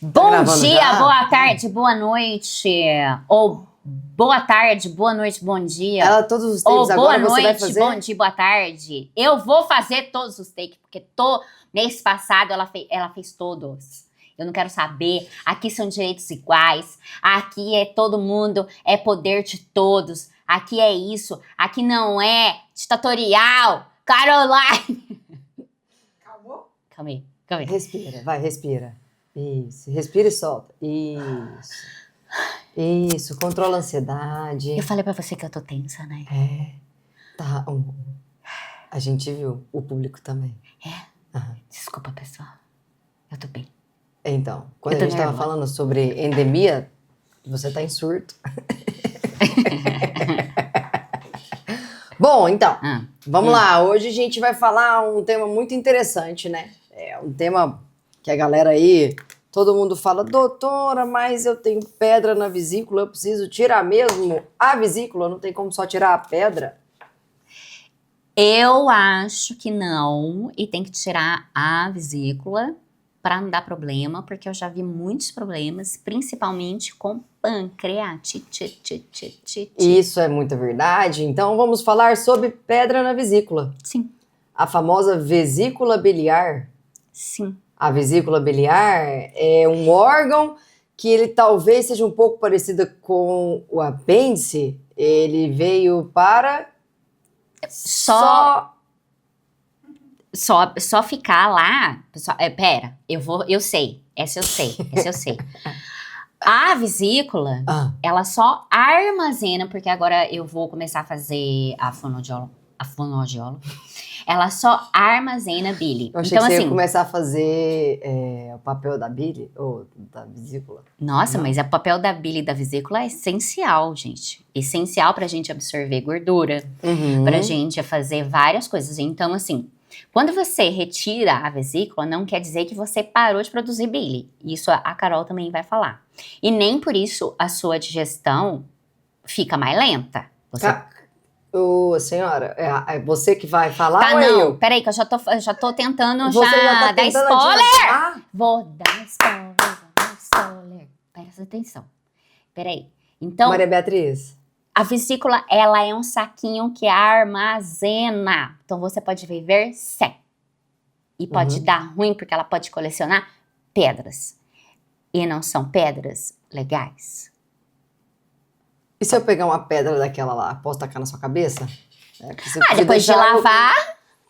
Bom dia, já? boa tarde, boa noite. Ou boa tarde, boa noite, bom dia. Ela, todos os Ou takes boa agora você vai noite, fazer? bom dia, boa tarde. Eu vou fazer todos os takes, porque mês passado ela fez todos. Eu não quero saber. Aqui são direitos iguais. Aqui é todo mundo, é poder de todos. Aqui é isso. Aqui não é ditatorial. Caroline. Acabou? Calma aí. Respira, vai, respira. Isso, respira e solta. Isso, controla a ansiedade. Eu falei pra você que eu tô tensa, né? Tá, a gente viu, o público também. Desculpa, pessoal. Eu tô bem. Então, quando Eu a tô gente tava nervosa. falando sobre endemia, você tá em surto. Bom, então, vamos lá. Hoje a gente vai falar um tema muito interessante, né? É um tema que a galera aí, todo mundo fala, doutora, mas eu tenho pedra na vesícula, eu preciso tirar mesmo a vesícula, não tem como só tirar a pedra? Eu acho que não, e tem que tirar a vesícula para não dar problema, porque eu já vi muitos problemas, principalmente com pancreatite. Isso é muita verdade. Então vamos falar sobre pedra na vesícula. Sim, A famosa vesícula biliar. sim. A vesícula biliar é um órgão que ele talvez seja um pouco parecido com o apêndice. Ele veio para Só ficar lá. Pera, eu sei. Essa eu sei. A vesícula, ela só armazena, porque agora eu vou começar a fazer a fonoaudióloga. Ela só armazena bile. Eu achei Então, que você assim, ia começar a fazer o papel da bile ou da vesícula. nossa, Não. mas o papel da bile e da vesícula é essencial, gente. Essencial pra gente absorver gordura, pra gente fazer várias coisas. Então, assim, quando você retira a vesícula, não quer dizer que você parou de produzir bile. Isso a Carol também vai falar. E nem por isso a sua digestão fica mais lenta. Ô, senhora, é você que vai falar Tá, ou é não, eu? peraí, que eu já tô tentando Você já tá dar tentando spoiler. adiantar? Vou dar spoiler. Presta atenção. Peraí. Então, Maria Beatriz? a vesícula, ela é um saquinho que armazena. Então, você pode viver sem. E pode dar ruim, porque ela pode colecionar pedras. E não são pedras legais. E se eu pegar uma pedra daquela lá, posso tacar na sua cabeça? Depois de lavar,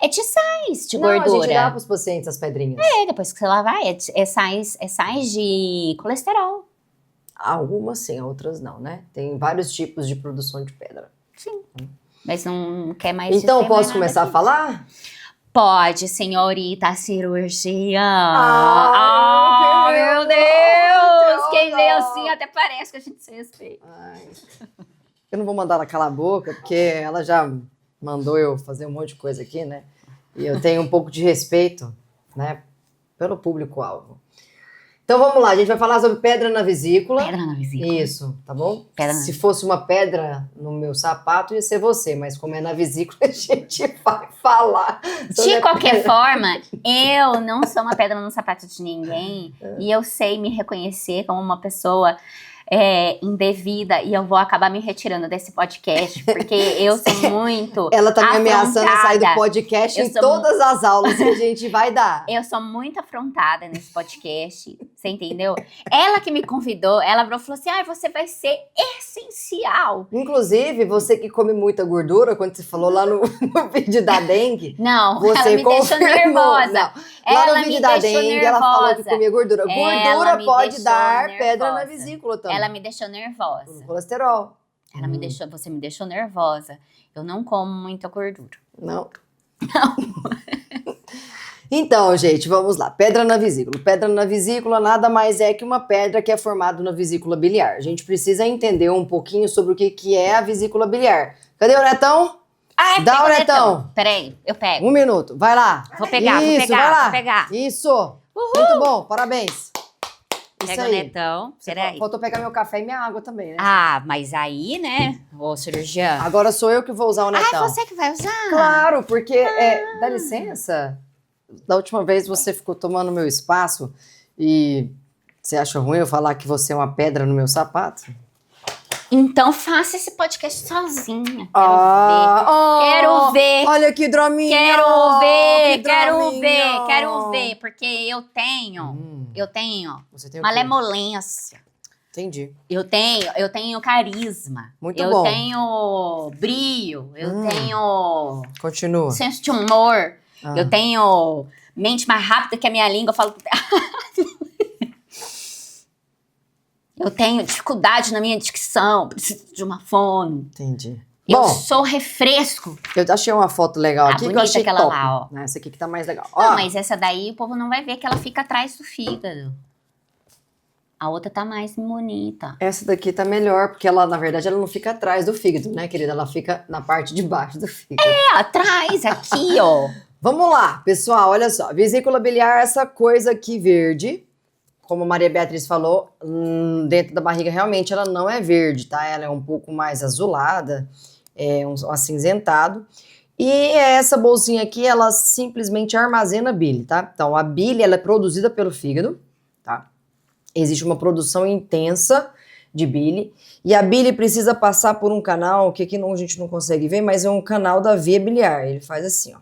te sais de Não, gordura. a gente dá pros pacientes as pedrinhas. Depois que você lavar, sais de colesterol. Algumas sim, outras não, né? Tem vários tipos de produção de pedra. Sim. Mas não quer mais Então, dizer posso mais começar a nada falar? Pode, senhorita cirurgiã. Ai, Meu que Deus! horror! Quem vê assim até parece que a gente se respeita. Ai. Eu não vou mandar ela calar a boca, porque ela já mandou eu fazer um monte de coisa aqui, né? E eu tenho um pouco de respeito, né? Pelo público-alvo. Então vamos lá, a gente vai falar sobre pedra na vesícula. Pedra na vesícula. Isso, tá bom? Pedra Se fosse uma pedra no meu sapato, ia ser você, mas como é na vesícula, a gente vai falar. De qualquer forma, eu não sou uma pedra no sapato de ninguém e eu sei me reconhecer como uma pessoa indevida e eu vou acabar me retirando desse podcast porque eu sou muito Ela tá me ameaçando a sair do afrontada. podcast Eu em sou todas as aulas que a gente vai dar. Eu sou muito afrontada nesse podcast, você entendeu? Ela que me convidou, ela falou assim, você vai ser essencial. Inclusive, você que come muita gordura, quando você falou lá no vídeo da dengue, Não, você ela me deixou confirmou. nervosa. Não. Lá Ela no vídeo me da deixou dengue, ela falou que nervosa. comia gordura. Ela Gordura me pode deixou dar nervosa. pedra na vesícula também. Ela me deixou nervosa. No colesterol. Você me deixou nervosa. Eu não como muita gordura. Não. Então, gente, vamos lá. Pedra na vesícula. Pedra na vesícula nada mais é que uma pedra que é formada na vesícula biliar. A gente precisa entender um pouquinho sobre o que é a vesícula biliar. Cadê o Netão? Dá o Netão. Peraí, eu pego. 1 minuto, vai lá. Vou pegar, Isso, vou vai lá. pegar. Isso. Muito bom, parabéns. Isso Pega o aí. Netão. Peraí. Faltou pegar meu café e minha água também, né? Mas aí, né, ô cirurgiã. Agora sou eu que vou usar o Netão. Você que vai usar? Claro, porque, dá licença, da última vez você ficou tomando meu espaço e Você acha ruim eu falar que você é uma pedra no meu sapato? Então faça esse podcast sozinha. Quero ver. Olha que draminha. Quero ver. Porque eu tenho Você tem o quê? malemolência. Entendi. Eu tenho carisma. Muito eu bom. tenho brio. Eu tenho Continua. senso de humor. Ah. Eu tenho mente mais rápida que a minha língua. Eu falo... Eu tenho dificuldade na minha dicção, preciso de uma fono. Entendi. Eu Bom, sou refresco. eu achei uma foto legal aqui que eu bonita achei aquela top. lá, ó. Essa aqui que tá mais legal. Não, Ó, mas essa daí o povo não vai ver que ela fica atrás do fígado. A outra tá mais bonita. essa daqui tá melhor, porque ela, na verdade, ela não fica atrás do fígado, né, querida? Ela fica na parte de baixo do fígado. É, atrás, aqui, ó. Vamos lá, pessoal, olha só. Vesícula biliar, essa coisa aqui verde, como a Maria Beatriz falou, dentro da barriga realmente ela não é verde, tá? Ela é um pouco mais azulada, é um acinzentado. E essa bolsinha aqui, ela simplesmente armazena bile, tá? Então, a bile, ela é produzida pelo fígado, tá? Existe uma produção intensa de bile. E a bile precisa passar por um canal, que aqui a gente não consegue ver, mas é um canal da via biliar. Ele faz assim, ó.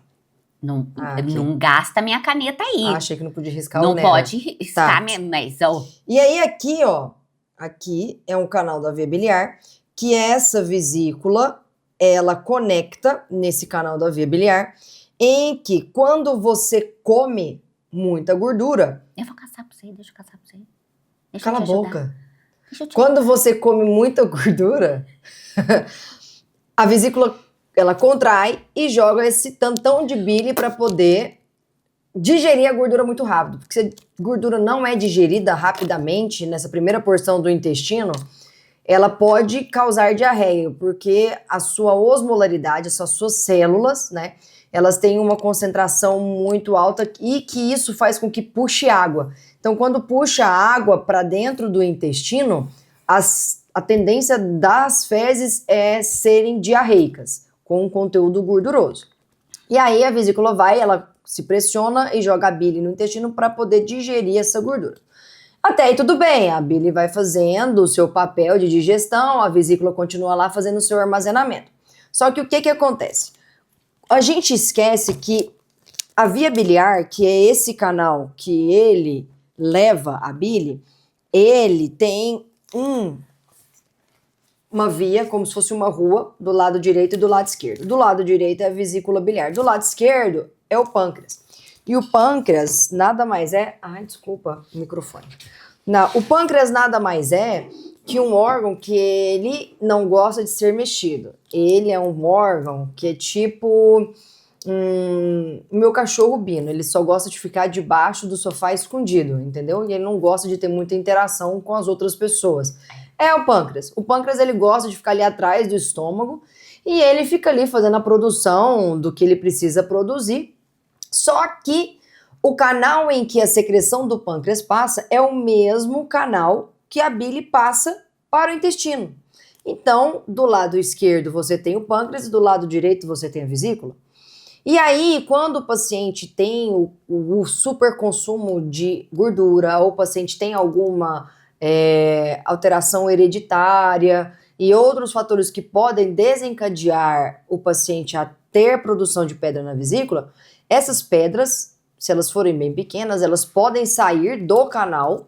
Não, Aqui. não gasta minha caneta aí. Ah, achei que não podia riscar o Não nela. pode riscar, Tá. mas... ó, E aí aqui, ó, aqui é um canal da via biliar, que essa vesícula, ela conecta nesse canal da via biliar, em que quando você come muita gordura, eu vou caçar pra você, deixa eu caçar pra você. Deixa cala eu a te ajudar. boca. Deixa eu te Quando você come muita gordura, a vesícula, ela contrai e joga esse tantão de bile para poder digerir a gordura muito rápido. Porque se a gordura não é digerida rapidamente nessa primeira porção do intestino, ela pode causar diarreia, porque a sua osmolaridade, as suas células, né, elas têm uma concentração muito alta e que isso faz com que puxe água. Então, quando puxa água para dentro do intestino, a tendência das fezes é serem diarreicas, com conteúdo gorduroso. E aí a vesícula vai, ela se pressiona e joga a bile no intestino para poder digerir essa gordura. Até aí tudo bem, a bile vai fazendo o seu papel de digestão, a vesícula continua lá fazendo o seu armazenamento. Só que o que acontece? A gente esquece que a via biliar, que é esse canal que ele leva a bile, ele tem uma via, como se fosse uma rua, do lado direito e do lado esquerdo. Do lado direito é a vesícula biliar, do lado esquerdo é o pâncreas. E o pâncreas nada mais é... Ai, desculpa, o microfone. Não, o pâncreas nada mais é que um órgão que ele não gosta de ser mexido. Ele é um órgão que é tipo... o meu cachorro Bino, ele só gosta de ficar debaixo do sofá escondido, entendeu? E ele não gosta de ter muita interação com as outras pessoas. É o pâncreas. O pâncreas, ele gosta de ficar ali atrás do estômago e ele fica ali fazendo a produção do que ele precisa produzir. Só que o canal em que a secreção do pâncreas passa é o mesmo canal que a bile passa para o intestino. Então, do lado esquerdo você tem o pâncreas e do lado direito você tem a vesícula. E aí, quando o paciente tem o superconsumo de gordura, ou o paciente tem alguma alteração hereditária e outros fatores que podem desencadear o paciente a ter produção de pedra na vesícula, essas pedras, se elas forem bem pequenas, elas podem sair do canal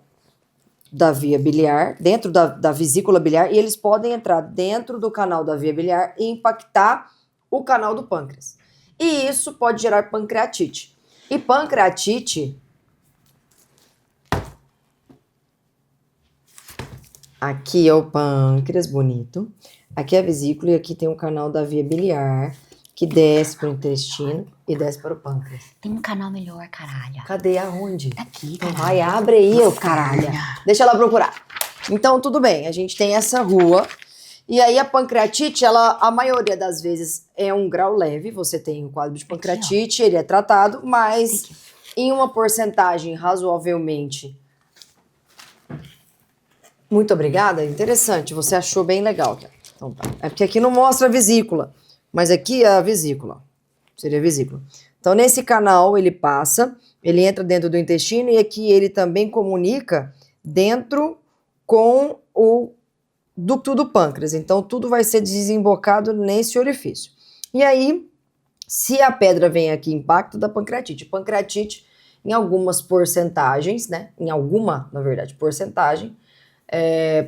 da via biliar, dentro da vesícula biliar, e eles podem entrar dentro do canal da via biliar e impactar o canal do pâncreas. E isso pode gerar pancreatite. E pancreatite... Aqui é o pâncreas, bonito. Aqui é a vesícula e aqui tem o canal da via biliar, que desce para o intestino e desce para o pâncreas. Tem um canal melhor, caralho. Cadê? Aonde? Aqui, Então caralho. vai, abre aí, ô caralho. Deixa ela procurar. Então, tudo bem, a gente tem essa rua. E aí a pancreatite, a maioria das vezes é um grau leve. Você tem um quadro de pancreatite, ele é tratado, mas em uma porcentagem razoavelmente... Muito obrigada, interessante, você achou bem legal. Então tá. É porque aqui não mostra a vesícula, mas aqui é a vesícula, seria a vesícula. Então nesse canal ele passa, ele entra dentro do intestino e aqui ele também comunica dentro com o ducto do pâncreas. Então, tudo vai ser desembocado nesse orifício. E aí, se a pedra vem aqui, impacto da pancreatite. Pancreatite, em algumas porcentagens, né? Em alguma, na verdade, porcentagem,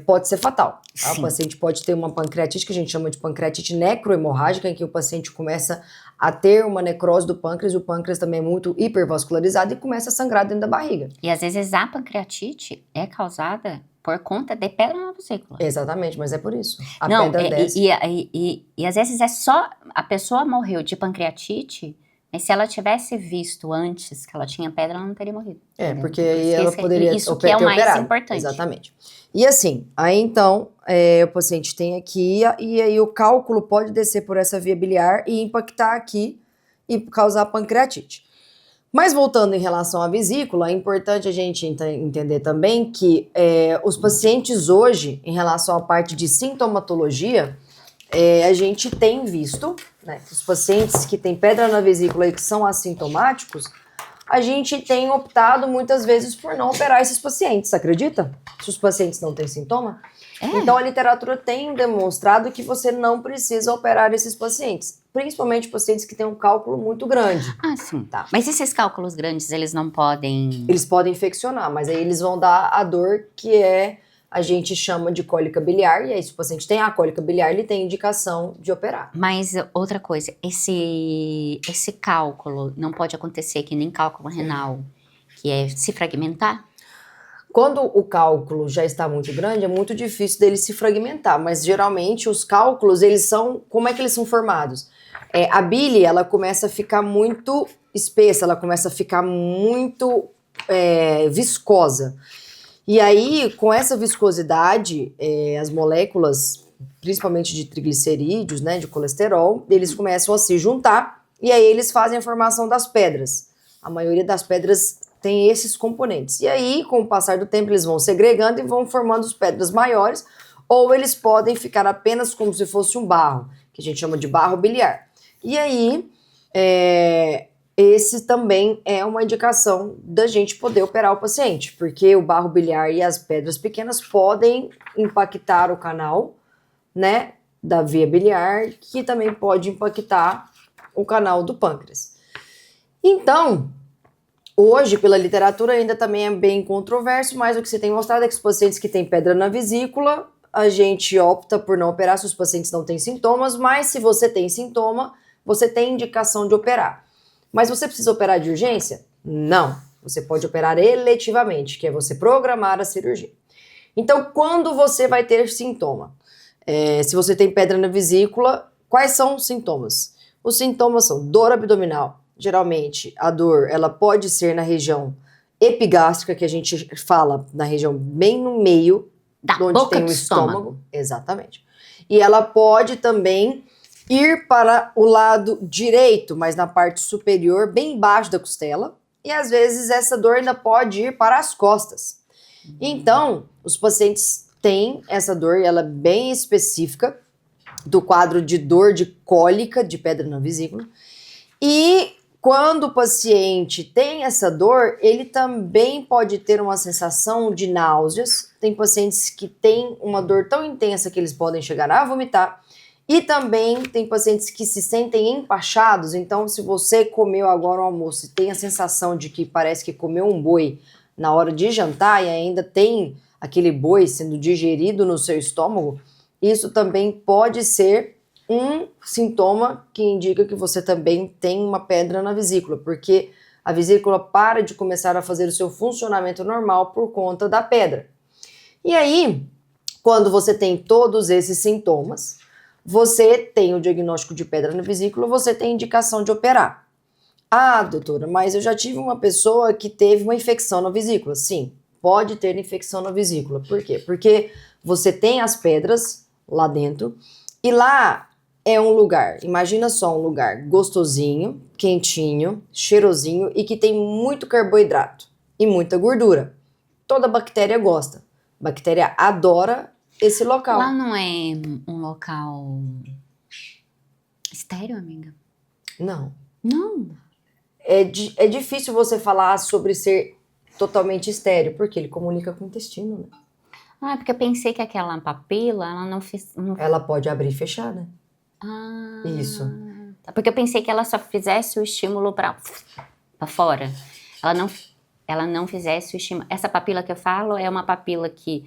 pode ser fatal. Tá? O paciente pode ter uma pancreatite, que a gente chama de pancreatite necrohemorrágica, em que o paciente começa a ter uma necrose do pâncreas, e o pâncreas também é muito hipervascularizado e começa a sangrar dentro da barriga. E às vezes a pancreatite é causada por conta de pedra na vesícula. Exatamente, mas é por isso. A Não, pedra desce. e às vezes é só a pessoa morreu de pancreatite, mas se ela tivesse visto antes que ela tinha pedra, ela não teria morrido. Entendeu? Porque aí ela poderia isso que é o mais operado. importante. Exatamente. E assim, aí então, o paciente tem aqui, e aí o cálculo pode descer por essa via biliar e impactar aqui e causar pancreatite. Mas voltando em relação à vesícula, é importante a gente entender também que os pacientes hoje, em relação à parte de sintomatologia, a gente tem visto, né, os pacientes que têm pedra na vesícula e que são assintomáticos, a gente tem optado muitas vezes por não operar esses pacientes, acredita? Se os pacientes não têm sintoma. Então a literatura tem demonstrado que você não precisa operar esses pacientes, principalmente pacientes que têm um cálculo muito grande. Ah, sim. Tá. Mas esses cálculos grandes, eles não podem... Eles podem infeccionar, mas aí eles vão dar a dor que a gente chama de cólica biliar, e aí se o paciente tem a cólica biliar, ele tem indicação de operar. Mas outra coisa, esse cálculo não pode acontecer que nem cálculo renal, que é se fragmentar? Quando o cálculo já está muito grande, é muito difícil dele se fragmentar, mas geralmente os cálculos, eles são, como é que eles são formados? A bile, ela começa a ficar muito espessa, ela começa a ficar muito viscosa. E aí, com essa viscosidade, as moléculas, principalmente de triglicerídeos, né, de colesterol, eles começam a se juntar e aí eles fazem a formação das pedras. A maioria das pedras tem esses componentes. E aí, com o passar do tempo, eles vão segregando e vão formando as pedras maiores, ou eles podem ficar apenas como se fosse um barro, que a gente chama de barro biliar. E aí, esse também é uma indicação da gente poder operar o paciente, porque o barro biliar e as pedras pequenas podem impactar o canal, né, da via biliar, que também pode impactar o canal do pâncreas. Então, hoje, pela literatura, ainda também é bem controverso, mas o que se tem mostrado é que os pacientes que têm pedra na vesícula, a gente opta por não operar se os pacientes não têm sintomas, mas se você tem sintoma, você tem indicação de operar. Mas você precisa operar de urgência? Não. Você pode operar eletivamente, que é você programar a cirurgia. Então, quando você vai ter sintoma? Se você tem pedra na vesícula, quais são os sintomas? Os sintomas são dor abdominal. Geralmente, a dor ela pode ser na região epigástrica, que a gente fala na região bem no meio, da onde boca tem o do estômago. Exatamente. E ela pode também ir para o lado direito, mas na parte superior, bem embaixo da costela. E às vezes essa dor ainda pode ir para as costas. Então, os pacientes têm essa dor e ela é bem específica do quadro de dor de cólica, de pedra na vesícula. E quando o paciente tem essa dor, ele também pode ter uma sensação de náuseas. Tem pacientes que têm uma dor tão intensa que eles podem chegar a vomitar. E também tem pacientes que se sentem empachados. Então, se você comeu agora o almoço e tem a sensação de que parece que comeu um boi na hora de jantar e ainda tem aquele boi sendo digerido no seu estômago, isso também pode ser um sintoma que indica que você também tem uma pedra na vesícula, porque a vesícula para de começar a fazer o seu funcionamento normal por conta da pedra. E aí, quando você tem todos esses sintomas, você tem o diagnóstico de pedra na vesícula, você tem indicação de operar. Ah, doutora, mas eu já tive uma pessoa que teve uma infecção na vesícula. Sim, pode ter infecção na vesícula. Por quê? Porque você tem as pedras lá dentro e lá é um lugar, imagina só um lugar gostosinho, quentinho, cheirosinho e que tem muito carboidrato e muita gordura. Toda bactéria gosta. Bactéria adora esse local. Lá não é um local estéril, amiga? Não. Não. É difícil você falar sobre ser totalmente estéril, porque ele comunica com o intestino, né? Ah, porque eu pensei que aquela papila, ela não fez... Ela pode abrir e fechar, né? Ah, Isso. tá. Porque eu pensei que ela só fizesse o estímulo pra fora. Ela não fizesse o estímulo. Essa papila que eu falo é uma papila que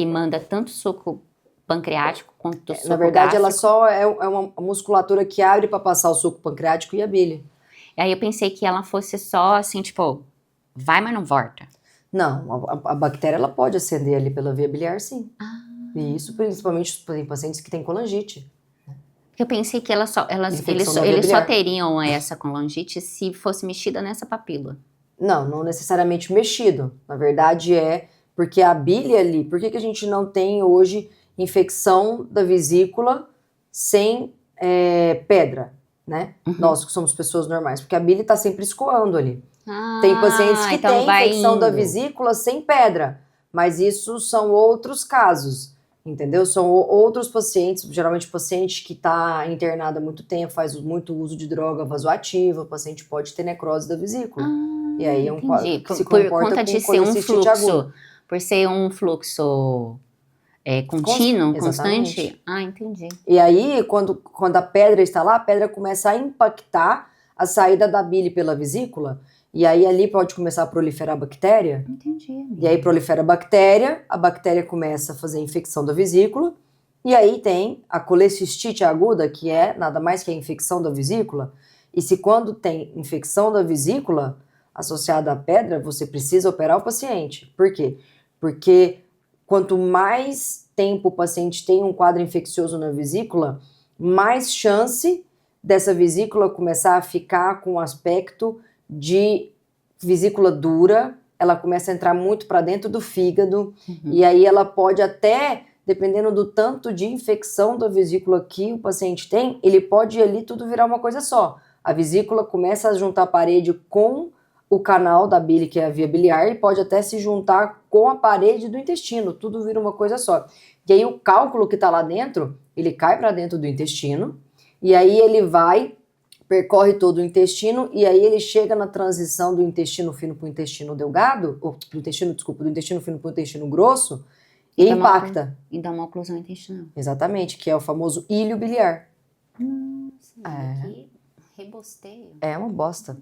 manda tanto suco pancreático quanto suco Na verdade, ela gástrico. só é uma musculatura que abre para passar o suco pancreático e a bile. E aí eu pensei que ela fosse só assim, tipo, vai, mas não volta. Não, a bactéria ela pode ascender ali pela via biliar, sim. E isso principalmente em pacientes que têm colangite. Porque eu pensei que eles Infecção da via só biliar. teriam essa colangite se fosse mexida nessa papila. Não necessariamente mexido. Na verdade porque a bile ali, por que a gente não tem hoje infecção da vesícula sem pedra, né? Nós que somos pessoas normais, porque a bile está sempre escoando ali. Tem pacientes que então têm vai infecção da indo. vesícula sem pedra, mas isso são outros casos, entendeu? São outros pacientes, geralmente paciente que está internado há muito tempo, faz muito uso de droga vasoativa, o paciente pode ter necrose da vesícula. E aí é um quadro Entendi. que se Por comporta conta com de ser um colecistite aguda. fluxo, por ser um fluxo contínuo, Exatamente. constante. Ah, entendi. E aí, quando a pedra está lá, a pedra começa a impactar a saída da bile pela vesícula, e aí ali pode começar a proliferar a bactéria. Entendi. E aí prolifera a bactéria começa a fazer infecção da vesícula, e aí tem a colecistite aguda, que é nada mais que a infecção da vesícula, e se quando tem infecção da vesícula associada à pedra, você precisa operar o paciente. Por quê? Porque quanto mais tempo o paciente tem um quadro infeccioso na vesícula, mais chance dessa vesícula começar a ficar com aspecto de vesícula dura, ela começa a entrar muito para dentro do fígado, e aí ela pode até, dependendo do tanto de infecção da vesícula que o paciente tem, ele pode ali tudo virar uma coisa só. A vesícula começa a juntar a parede com o canal da bile, que é a via biliar, e pode até se juntar com a parede do intestino, tudo vira uma coisa só. E aí o cálculo que está lá dentro, ele cai para dentro do intestino, e aí ele percorre todo o intestino, e aí ele chega na transição do intestino fino para o intestino delgado, do intestino fino para o intestino grosso, e impacta. E dá uma oclusão intestinal. Exatamente, que é o famoso ilho biliar. Que rebosteio. É uma bosta.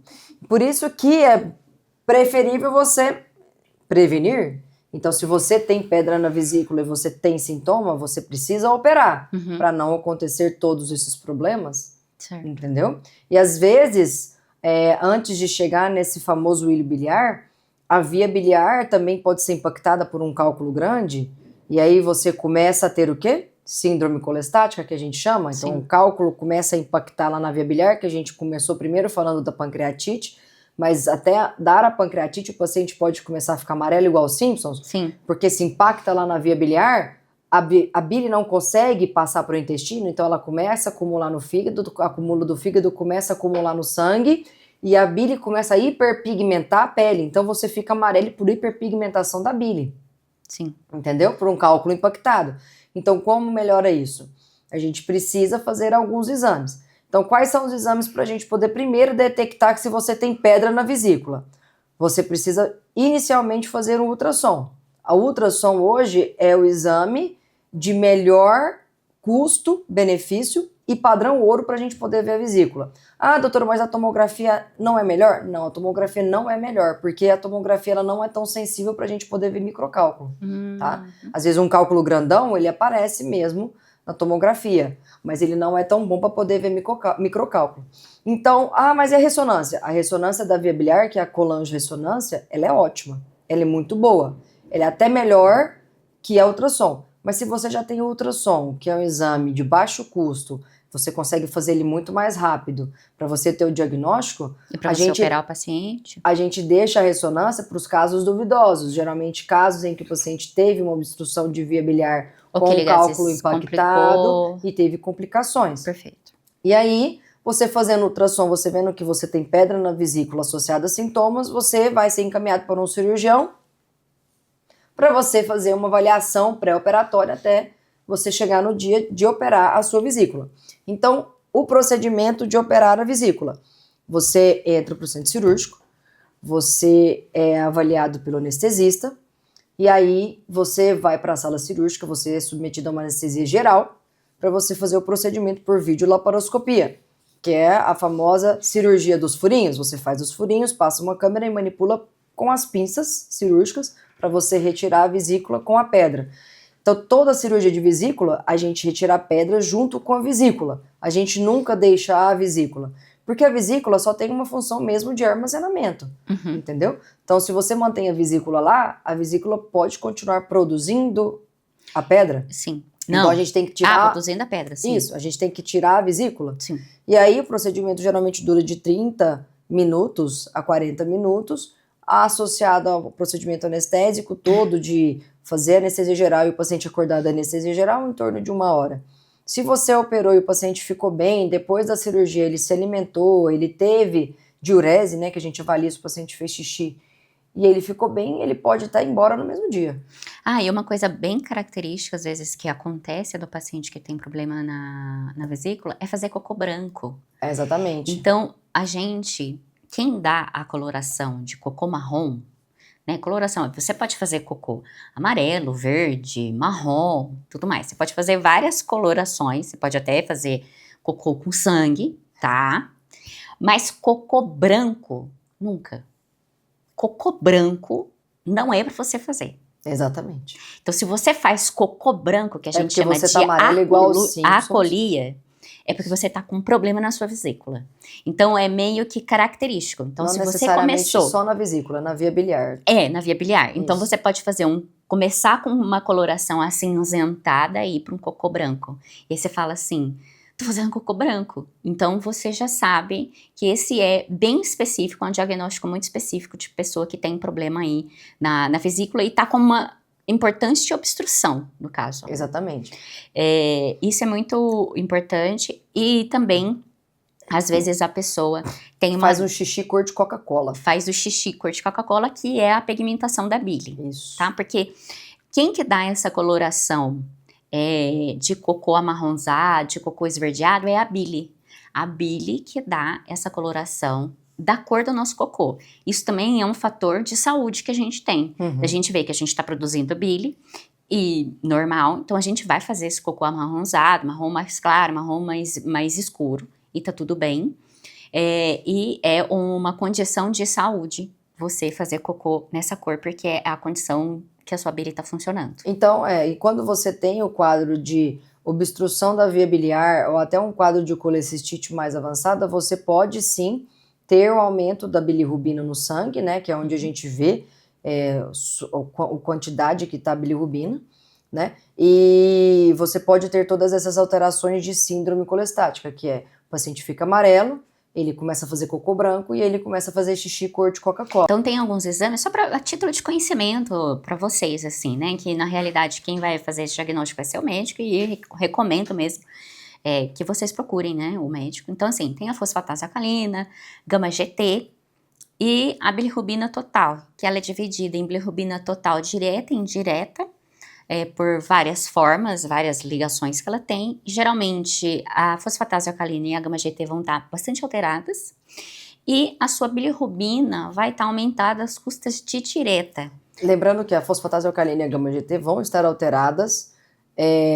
Por isso que é preferível você prevenir. Então, se você tem pedra na vesícula e você tem sintoma, você precisa operar para não acontecer todos esses problemas. Certo. Entendeu? E às vezes, antes de chegar nesse famoso ilho biliar, a via biliar também pode ser impactada por um cálculo grande, e aí você começa a ter o quê? Síndrome colestática, que a gente chama. Então, Sim. o cálculo começa a impactar lá na via biliar, que a gente começou primeiro falando da pancreatite, mas até dar a pancreatite, o paciente pode começar a ficar amarelo igual os Simpsons, Sim. porque se impacta lá na via biliar, a bile não consegue passar para o intestino, então ela começa a acumular no fígado, acumula do fígado, começa a acumular no sangue, e a bile começa a hiperpigmentar a pele, então você fica amarelo por hiperpigmentação da bile. Sim. Entendeu? Por um cálculo impactado. Então, como melhora isso? A gente precisa fazer alguns exames. Então, quais são os exames para a gente poder primeiro detectar que se você tem pedra na vesícula? Você precisa inicialmente fazer um ultrassom. A ultrassom hoje é o exame de melhor custo-benefício e padrão ouro para a gente poder ver a vesícula. Ah, doutora, mas a tomografia não é melhor? Não, a tomografia não é melhor, porque a tomografia ela não é tão sensível para a gente poder ver microcálculo, tá? Às vezes um cálculo grandão, ele aparece mesmo na tomografia, mas ele não é tão bom para poder ver microcálculo. Então, mas e a ressonância? A ressonância da via biliar, que é a colangoressonância, ela é ótima, ela é muito boa. Ela é até melhor que a ultrassom. Mas se você já tem o ultrassom, que é um exame de baixo custo, você consegue fazer ele muito mais rápido para você ter o diagnóstico. E para você operar o paciente? A gente deixa a ressonância para os casos duvidosos, geralmente casos em que o paciente teve uma obstrução de via biliar com um cálculo impactado e teve complicações. Perfeito. E aí, você fazendo ultrassom, você vendo que você tem pedra na vesícula associada a sintomas, você vai ser encaminhado para um cirurgião para você fazer uma avaliação pré-operatória até você chegar no dia de operar a sua vesícula. Então, o procedimento de operar a vesícula. Você entra para o centro cirúrgico, você é avaliado pelo anestesista, e aí você vai para a sala cirúrgica, você é submetido a uma anestesia geral, para você fazer o procedimento por videolaparoscopia, que é a famosa cirurgia dos furinhos. Você faz os furinhos, passa uma câmera e manipula com as pinças cirúrgicas para você retirar a vesícula com a pedra. Então, toda a cirurgia de vesícula, a gente retira a pedra junto com a vesícula. A gente nunca deixa a vesícula. Porque a vesícula só tem uma função mesmo de armazenamento, entendeu? Então, se você mantém a vesícula lá, a vesícula pode continuar produzindo a pedra. Sim. Então, Não. a gente tem que tirar... produzindo a pedra, sim. Isso, a gente tem que tirar a vesícula. Sim. E aí, o procedimento geralmente dura de 30 minutos a 40 minutos, associado ao procedimento anestésico todo de fazer anestesia geral e o paciente acordar da anestesia geral em torno de 1 hora. Se você operou e o paciente ficou bem, depois da cirurgia ele se alimentou, ele teve diurese, né, que a gente avalia se o paciente fez xixi, e ele ficou bem, ele pode estar embora no mesmo dia. E uma coisa bem característica, às vezes, que acontece do paciente que tem problema na vesícula, é fazer cocô branco. Exatamente. Então, quem dá a coloração de cocô marrom, né, coloração, você pode fazer cocô amarelo, verde, marrom, tudo mais. Você pode fazer várias colorações, você pode até fazer cocô com sangue, tá? Mas cocô branco, nunca. Cocô branco não é pra você fazer. Exatamente. Então, se você faz cocô branco, que a gente chama você de tá amarelo igual os Simpsons, acolia, é porque você tá com um problema na sua vesícula. Então, é meio que característico. Então, não se você necessariamente começou... só na vesícula, na via biliar. Na via biliar. Isso. Então, você pode fazer começar com uma coloração acinzentada e ir para um cocô branco. E aí você fala assim, tô fazendo cocô branco. Então, você já sabe que esse é bem específico, é um diagnóstico muito específico de pessoa que tem problema aí na vesícula e tá com uma importante obstrução, no caso. Exatamente. Isso é muito importante e também, às vezes, a pessoa tem faz um xixi cor de Coca-Cola. Faz o xixi cor de Coca-Cola, que é a pigmentação da bile. Isso. Tá? Porque quem que dá essa coloração de cocô amarronzado, de cocô esverdeado, é a bile. A bile que dá essa coloração da cor do nosso cocô. Isso também é um fator de saúde que a gente tem. A gente vê que a gente está produzindo bile e normal, então a gente vai fazer esse cocô amarronzado, marrom mais claro, marrom mais escuro, e tá tudo bem. E é uma condição de saúde você fazer cocô nessa cor, porque é a condição que a sua bile está funcionando. Então, e quando você tem o quadro de obstrução da via biliar ou até um quadro de colecistite mais avançada, você pode sim ter o aumento da bilirrubina no sangue, né, que é onde a gente vê a quantidade que está a bilirrubina, né, e você pode ter todas essas alterações de síndrome colestática, que é o paciente fica amarelo, ele começa a fazer cocô branco e ele começa a fazer xixi cor de Coca-Cola. Então tem alguns exames, só a título de conhecimento para vocês, assim, né, que na realidade quem vai fazer esse diagnóstico vai ser o médico e recomendo mesmo que vocês procurem, né, o médico. Então, assim, tem a fosfatase alcalina, gama-GT e a bilirrubina total, que ela é dividida em bilirrubina total direta e indireta, por várias formas, várias ligações que ela tem. Geralmente, a fosfatase alcalina e a gama-GT vão estar bastante alteradas e a sua bilirrubina vai estar aumentada às custas de direta. Lembrando que a fosfatase alcalina e a gama-GT vão estar alteradas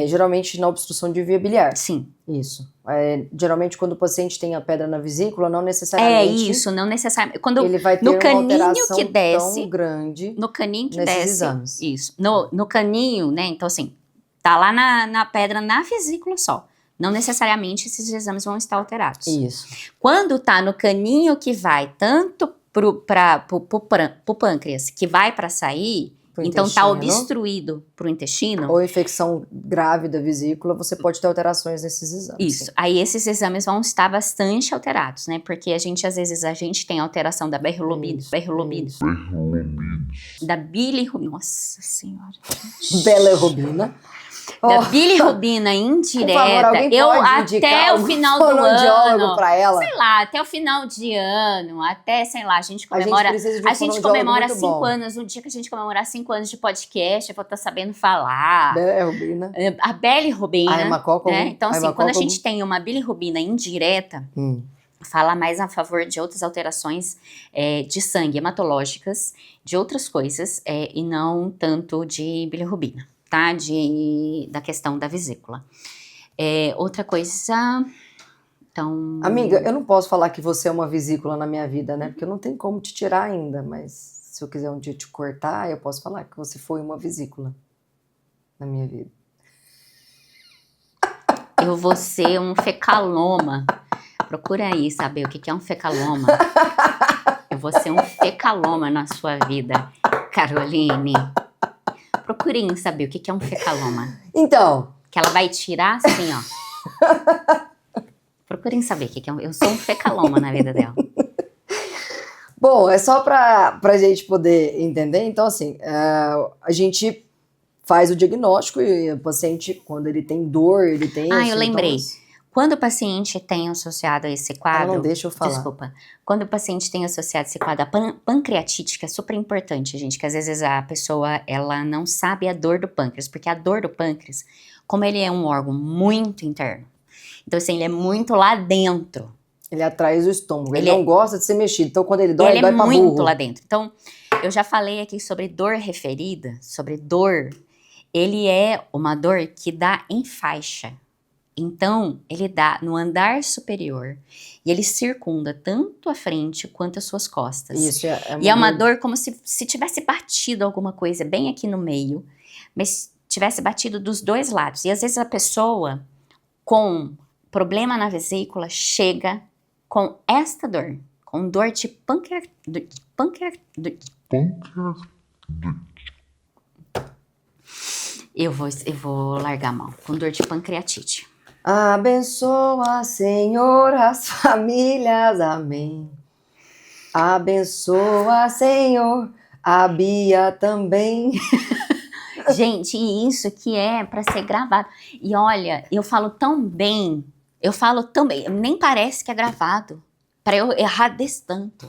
geralmente na obstrução de via biliar. Sim. Isso. Geralmente quando o paciente tem a pedra na vesícula, não necessariamente... Isso, não necessariamente. Quando ele vai ter no uma caninho alteração que desce, tão grande no caninho que nesses desce, exames. Isso. No caninho, né, então assim, tá lá na pedra, na vesícula só. Não necessariamente esses exames vão estar alterados. Isso. Quando tá no caninho que vai tanto pro pâncreas, que vai para sair... Então tá obstruído pro intestino. Ou infecção grave da vesícula, você pode ter alterações nesses exames. Isso. Sim. Aí esses exames vão estar bastante alterados, né? Porque às vezes a gente tem alteração da bilirrubina. Da bilirrubina. Nossa senhora. Bilirrubina. Da bilirrubina indireta. Por favor, eu até o final do ano, pra ela? sei lá, até o final de ano, até, sei lá, a gente comemora. A gente comemora 5 anos, um dia que a gente comemorar 5 anos de podcast, eu vou estar sabendo falar. Bilirrubina. A bilirrubina. A hemacócogo. Né? Então, assim, quando a gente tem uma bilirrubina indireta, fala mais a favor de outras alterações de sangue, hematológicas, de outras coisas, e não tanto de bilirrubina, tá? Da questão da vesícula. Outra coisa... Então... Amiga, eu não posso falar que você é uma vesícula na minha vida, né? Porque eu não tenho como te tirar ainda, mas se eu quiser um dia te cortar, eu posso falar que você foi uma vesícula na minha vida. Eu vou ser um fecaloma. Procura aí saber o que é um fecaloma. Eu vou ser um fecaloma na sua vida, Caroline. Procurem saber o que é um fecaloma. Então... Que ela vai tirar assim, ó. Procurem saber o que é eu sou um fecaloma na vida dela. Bom, é só pra gente poder entender. Então, assim, a gente faz o diagnóstico e o paciente, quando ele tem dor, ele tem... eu lembrei. Quando o paciente tem associado a esse quadro... Ela não deixa eu falar. Desculpa. Quando o paciente tem associado esse quadro a pancreatite, que é super importante, gente, que às vezes a pessoa, ela não sabe a dor do pâncreas, porque a dor do pâncreas, como ele é um órgão muito interno, então assim, ele é muito lá dentro. Ele atrás do estômago, ele não gosta de ser mexido, então quando ele dói, ele dói pra burro. Ele é muito lá dentro. Então, eu já falei aqui sobre dor referida, sobre dor. Ele é uma dor que dá em faixa. Então, ele dá no andar superior e ele circunda tanto a frente quanto as suas costas. Isso e é uma dor como se tivesse batido alguma coisa bem aqui no meio, mas tivesse batido dos dois lados. E às vezes a pessoa com problema na vesícula chega com esta dor, com dor de Eu vou largar a mão, com dor de pancreatite. Abençoa, Senhor, as famílias, amém. Abençoa, Senhor, a Bia também. Gente, e isso que é para ser gravado. E olha, eu falo tão bem, nem parece que é gravado, para eu errar desse tanto.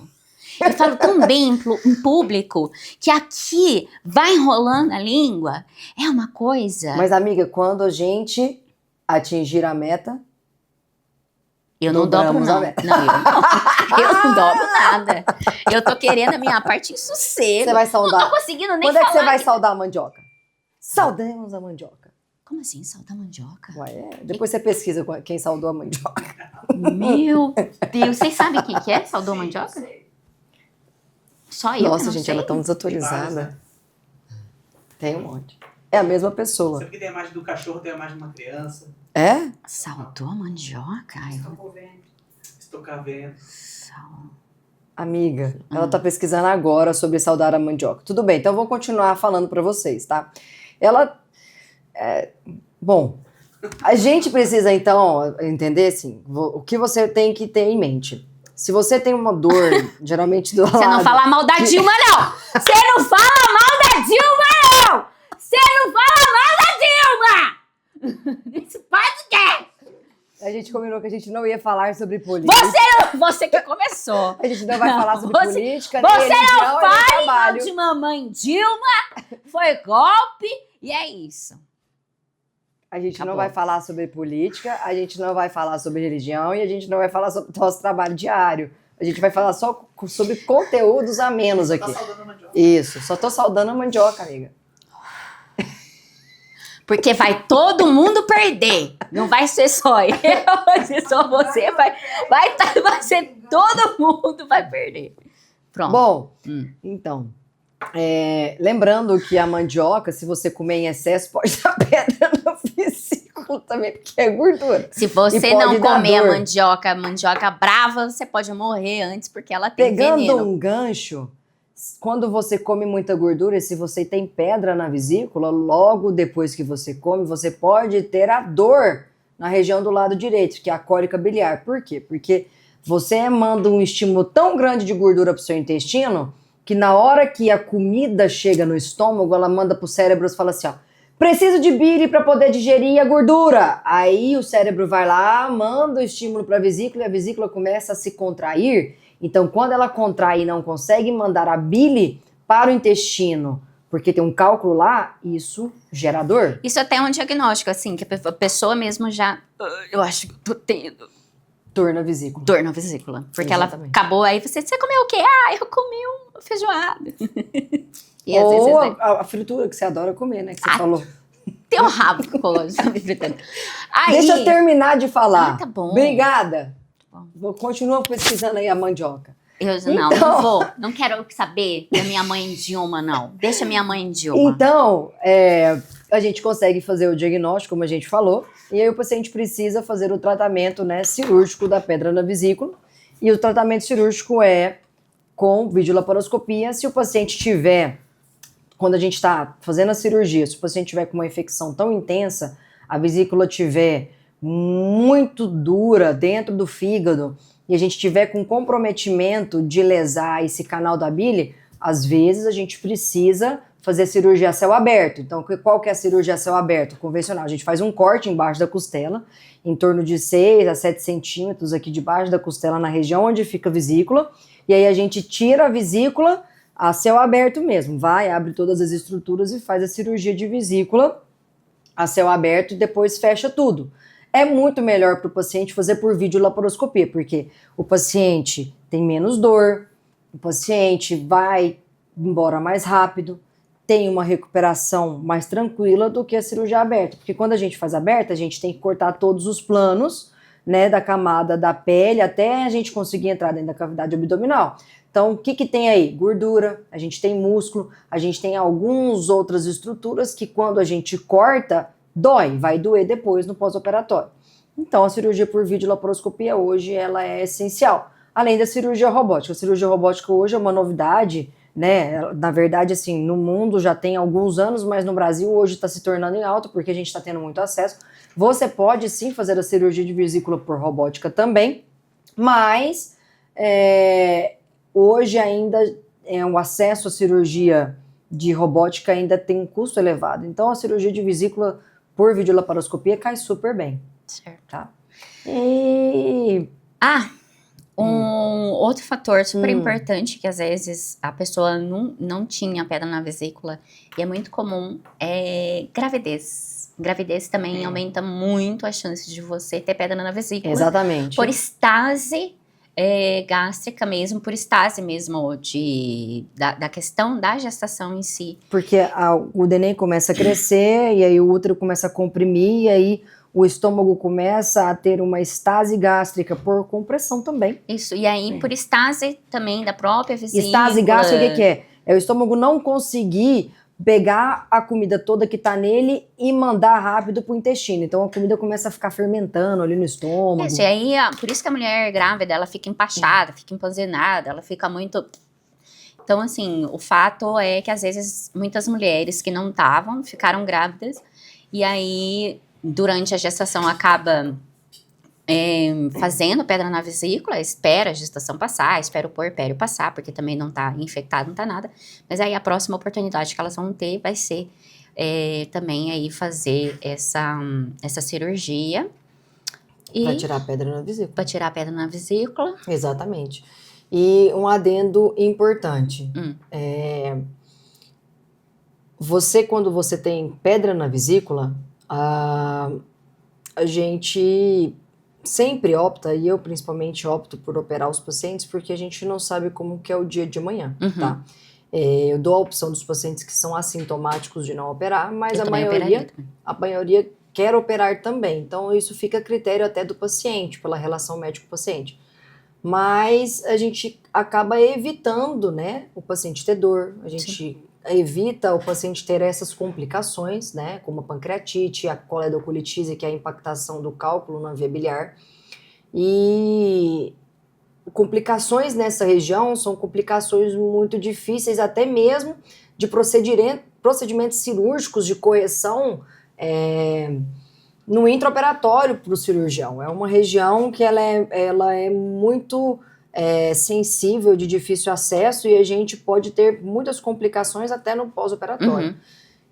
Eu falo tão bem em público, que aqui vai enrolando a língua, é uma coisa... Mas amiga, quando a gente atingir a meta... Eu não dobro não. Eu não dobro nada. Eu tô querendo a minha parte em sossego. Você vai saudar. Não tô conseguindo nem falar. Quando é que você vai saudar a mandioca? Saudemos a mandioca. Como assim, saudar a mandioca? Ué, depois você pesquisa quem saudou a mandioca. Meu Deus, vocês sabem quem que é? Saudou a mandioca? Só eu. Nossa, gente, ela é tão desatualizada. Tem um monte. É a mesma pessoa. Sempre que tem a imagem do cachorro, tem a imagem de uma criança. É? Saudou a mandioca? Estocar vento. Amiga, ela tá pesquisando agora sobre saudar a mandioca. Tudo bem, então eu vou continuar falando pra vocês, tá? Bom, a gente precisa então entender, assim, o que você tem que ter em mente. Se você tem uma dor, geralmente do lado... Você não fala mal da Dilma, não! Você não fala mal da Dilma, não! Você não fala mal da Dilma! Nesse podcast! A gente combinou que a gente não ia falar sobre política. Você que começou. A gente não vai falar sobre política, nem religião, Você não fale mal de mamãe Dilma, foi golpe, e é isso. A gente Acabou. não vai falar sobre política, a gente não vai falar sobre religião e a gente não vai falar sobre o nosso trabalho diário. A gente vai falar só sobre conteúdos a menos aqui. Tá saudando a mandioca. Isso, só tô saudando a mandioca, amiga. Porque vai todo mundo perder. Não vai ser só eu, vai ser só você, vai ser todo mundo vai perder. Pronto. Bom, então, lembrando que a mandioca, se você comer em excesso, pode dar pedra no vesículo também, porque é gordura. Se você não comer a mandioca brava, você pode morrer antes, porque ela tem veneno. Pegando um gancho, quando você come muita gordura, se você tem pedra na vesícula, logo depois que você come, você pode ter a dor na região do lado direito, que é a cólica biliar. Por quê? Porque você manda um estímulo tão grande de gordura para o seu intestino, que na hora que a comida chega no estômago, ela manda pro cérebro e fala assim, ó, preciso de bile para poder digerir a gordura. Aí o cérebro vai lá, manda o estímulo para a vesícula e a vesícula começa a se contrair. Então, quando ela contrai e não consegue mandar a bile para o intestino, porque tem um cálculo lá, isso gera dor. Isso até é um diagnóstico, assim, que a pessoa mesmo já... Eu acho que tô tendo. Dor na vesícula. Dor na vesícula. Porque Exatamente. ela acabou, aí você comeu o quê? Ah, eu comi uma feijoada. E às vezes, Ou né, a fritura que você adora comer, né? Que você falou. tem um rabo que colou de fritando. Aí, Deixa eu terminar de falar. Ah, tá bom. Obrigada. Tá bom. Continua pesquisando aí a mandioca. Não vou. Não quero saber da minha mãe Dilma, não. Deixa minha mãe Dilma. Então, a gente consegue fazer o diagnóstico, como a gente falou, e aí o paciente precisa fazer o tratamento, né, cirúrgico da pedra na vesícula. E o tratamento cirúrgico é com videolaparoscopia. Se o paciente tiver, quando a gente está fazendo a cirurgia, se o paciente tiver com uma infecção tão intensa, a vesícula tiver muito dura dentro do fígado, e a gente tiver com comprometimento de lesar esse canal da bile, às vezes a gente precisa fazer cirurgia a céu aberto. Então, qual que é a cirurgia a céu aberto? Convencional. A gente faz um corte embaixo da costela, em torno de 6 a 7 centímetros aqui debaixo da costela, na região onde fica a vesícula, e aí a gente tira a vesícula a céu aberto mesmo. Vai, abre todas as estruturas e faz a cirurgia de vesícula a céu aberto e depois fecha tudo. É muito melhor para o paciente fazer por videolaparoscopia, porque o paciente tem menos dor, o paciente vai embora mais rápido, tem uma recuperação mais tranquila do que a cirurgia aberta. Porque quando a gente faz aberta, a gente tem que cortar todos os planos, né, da camada da pele até a gente conseguir entrar dentro da cavidade abdominal. Então, o que tem aí? Gordura, a gente tem músculo, a gente tem algumas outras estruturas que quando a gente corta, dói, vai doer depois no pós-operatório. Então, a cirurgia por videolaparoscopia hoje, ela é essencial. Além da cirurgia robótica. A cirurgia robótica hoje é uma novidade, né? Na verdade, assim, no mundo já tem alguns anos, mas no Brasil hoje está se tornando em alta, porque a gente está tendo muito acesso. Você pode, sim, fazer a cirurgia de vesícula por robótica também, mas hoje ainda o acesso à cirurgia de robótica ainda tem um custo elevado. Então, a cirurgia de vesícula por videolaparoscopia cai super bem. Certo. Tá? E... outro fator super importante que às vezes a pessoa não tinha pedra na vesícula e é muito comum é gravidez. Gravidez também aumenta muito as chances de você ter pedra na vesícula. Exatamente. Por estase gástrica mesmo, por estase mesmo da questão da gestação em si. Porque o neném começa a crescer e aí o útero começa a comprimir e aí o estômago começa a ter uma estase gástrica por compressão também. Isso, e aí por estase também da própria vesícula. Estase gástrica, o que é? É o estômago não conseguir pegar a comida toda que tá nele e mandar rápido pro intestino. Então a comida começa a ficar fermentando ali no estômago. Isso, e aí por isso que a mulher grávida, ela fica empachada, fica empanzinada, ela fica muito... Então, assim, o fato é que às vezes muitas mulheres que não estavam, ficaram grávidas, e aí durante a gestação acaba fazendo pedra na vesícula, espera a gestação passar, espera o puerpério passar, porque também não tá infectado, não tá nada. Mas aí a próxima oportunidade que elas vão ter vai ser também aí fazer essa cirurgia. Vai tirar a pedra na vesícula. Vai tirar a pedra na vesícula. Exatamente. E um adendo importante. Quando você tem pedra na vesícula, a gente sempre opta, e eu principalmente opto por operar os pacientes, porque a gente não sabe como que é o dia de amanhã, tá? Eu dou a opção dos pacientes que são assintomáticos de não operar, mas a maioria quer operar também. Então, isso fica a critério até do paciente, pela relação médico-paciente. Mas a gente acaba evitando, né, o paciente ter dor, a gente evita o paciente ter essas complicações, né, como a pancreatite, a coledocolitise, que é a impactação do cálculo na via biliar. E complicações nessa região são complicações muito difíceis, até mesmo de procedimentos cirúrgicos de correção no intraoperatório para o cirurgião. É uma região que ela é muito sensível, de difícil acesso, e a gente pode ter muitas complicações até no pós-operatório.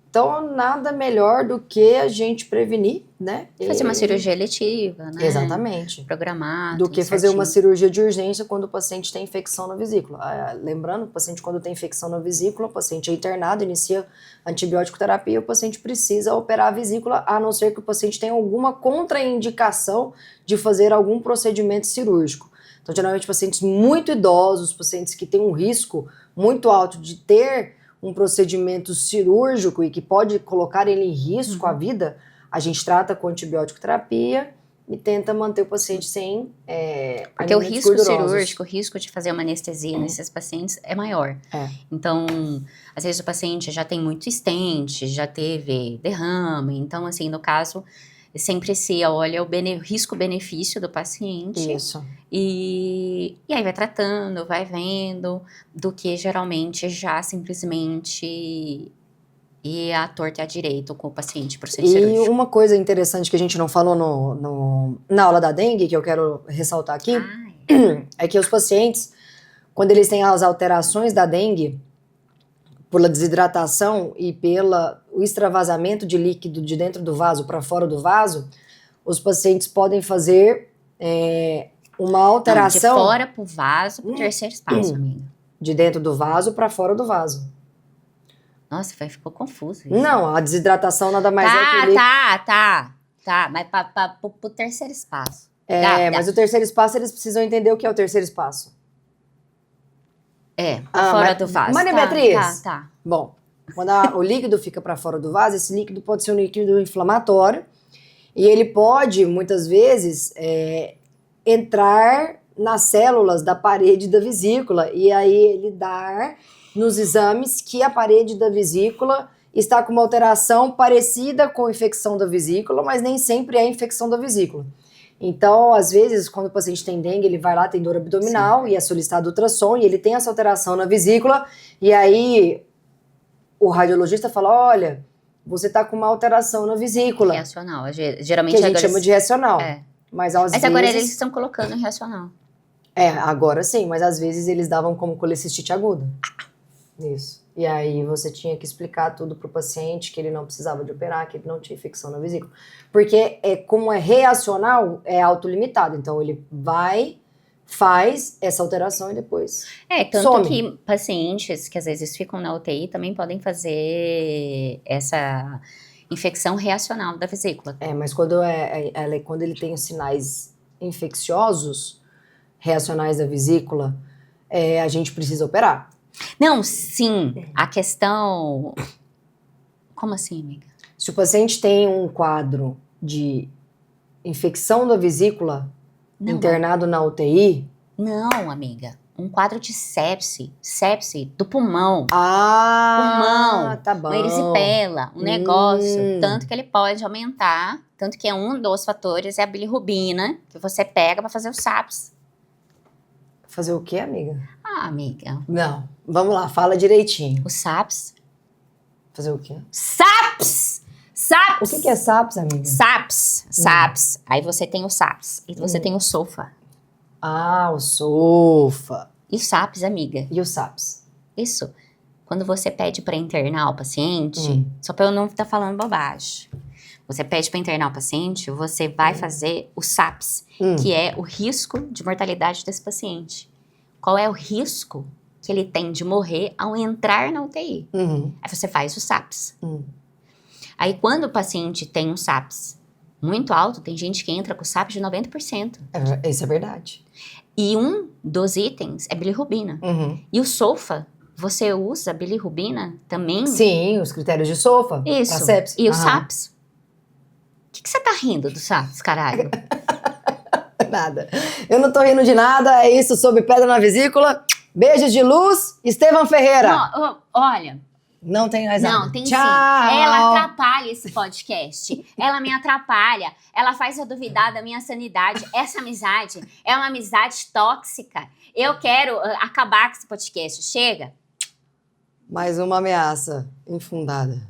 Então, nada melhor do que a gente prevenir, né? Fazer uma cirurgia eletiva, né? Exatamente. Programar. Do que tudo fazer uma certinho. cirurgia de urgência quando o paciente tem infecção na vesícula. Lembrando, o paciente quando tem infecção na vesícula, o paciente é internado, inicia antibiótico terapia, o paciente precisa operar a vesícula, a não ser que o paciente tenha alguma contraindicação de fazer algum procedimento cirúrgico. Então, geralmente, pacientes muito idosos, pacientes que têm um risco muito alto de ter um procedimento cirúrgico e que pode colocar ele em risco a vida, a gente trata com antibiótico terapia e tenta manter o paciente sem Porque o alimentos risco gordurosos. cirúrgico, o risco de fazer uma anestesia nesses pacientes é maior. Então, às vezes o paciente já tem muito estente, já teve derrame. Então, assim, no caso, sempre se olha o risco-benefício do paciente. Isso. E aí vai tratando, vai vendo, do que geralmente já simplesmente ir à torta e à direita com o paciente por ser E cirúrgico. uma coisa interessante que a gente não falou na aula da dengue, que eu quero ressaltar aqui, é que os pacientes, quando eles têm as alterações da dengue, pela desidratação e pelo extravasamento de líquido de dentro do vaso para fora do vaso, os pacientes podem fazer uma alteração... Não, de fora pro vaso, pro terceiro espaço, amiga. De dentro do vaso para fora do vaso. Nossa, ficou confuso isso. Não, a desidratação nada mais é que... Tá, mas pro terceiro espaço. Mas o terceiro espaço, eles precisam entender o que é o terceiro espaço. Fora do vaso. Maria Beatriz? Tá. Bom, quando o líquido fica para fora do vaso, esse líquido pode ser um líquido inflamatório e ele pode, muitas vezes, entrar nas células da parede da vesícula e aí ele dar nos exames que a parede da vesícula está com uma alteração parecida com a infecção da vesícula, mas nem sempre é infecção da vesícula. Então, às vezes, quando o paciente tem dengue, ele vai lá, tem dor abdominal e é solicitado ultrassom e ele tem essa alteração na vesícula e aí o radiologista fala, olha, você está com uma alteração na vesícula. Reacional. Geralmente que a gente chama de reacional. Mas às vezes... agora eles estão colocando em reacional. Agora sim, mas às vezes eles davam como colecistite aguda. Isso. E aí você tinha que explicar tudo pro paciente, que ele não precisava de operar, que ele não tinha infecção na vesícula. Porque como é reacional, é autolimitado. Então ele vai, faz essa alteração e depois Tanto some. que pacientes que às vezes ficam na UTI também podem fazer essa infecção reacional da vesícula. Mas quando quando ele tem os sinais infecciosos, reacionais da vesícula, a gente precisa operar. Não, sim. A questão... Como assim, amiga? Se o paciente tem um quadro de infecção da vesícula, internado na UTI... Não, amiga. Um quadro de sepse do pulmão. Pulmão, tá bom. Uma erisipela, um negócio. Tanto que ele pode aumentar, tanto que um dos fatores é a bilirrubina, que você pega pra fazer o SAPS. Fazer o quê, amiga? Amiga. Não, vamos lá, fala direitinho. O SAPS. Fazer o quê? SAPS! O que é SAPS, amiga? SAPS. Aí você tem o SAPS. E você tem o SOFA. O SOFA. E o SAPS, amiga. E o SAPS? Isso. Quando você pede pra internar o paciente, só pra eu não estar falando bobagem. Você pede para internar o paciente, você vai fazer o SAPS, que é o risco de mortalidade desse paciente. Qual é o risco que ele tem de morrer ao entrar na UTI? Aí você faz o SAPS. Aí quando o paciente tem um SAPS muito alto, tem gente que entra com o SAPS de 90%. Isso é verdade. E um dos itens é bilirrubina. E o SOFA, você usa bilirrubina também? Sim, os critérios de SOFA. Isso. Pra sepse. E o SAPS? O que você tá rindo do SAPS, caralho? Nada. Eu não tô rindo de nada, é isso sobre pedra na vesícula. Beijos de luz, Estevão Ferreira. Não, olha... Não tem mais nada. Não, tem Tchau. sim. Ela atrapalha esse podcast. Ela me atrapalha. Ela faz eu duvidar da minha sanidade. Essa amizade é uma amizade tóxica. Eu quero acabar com esse podcast. Chega. Mais uma ameaça infundada.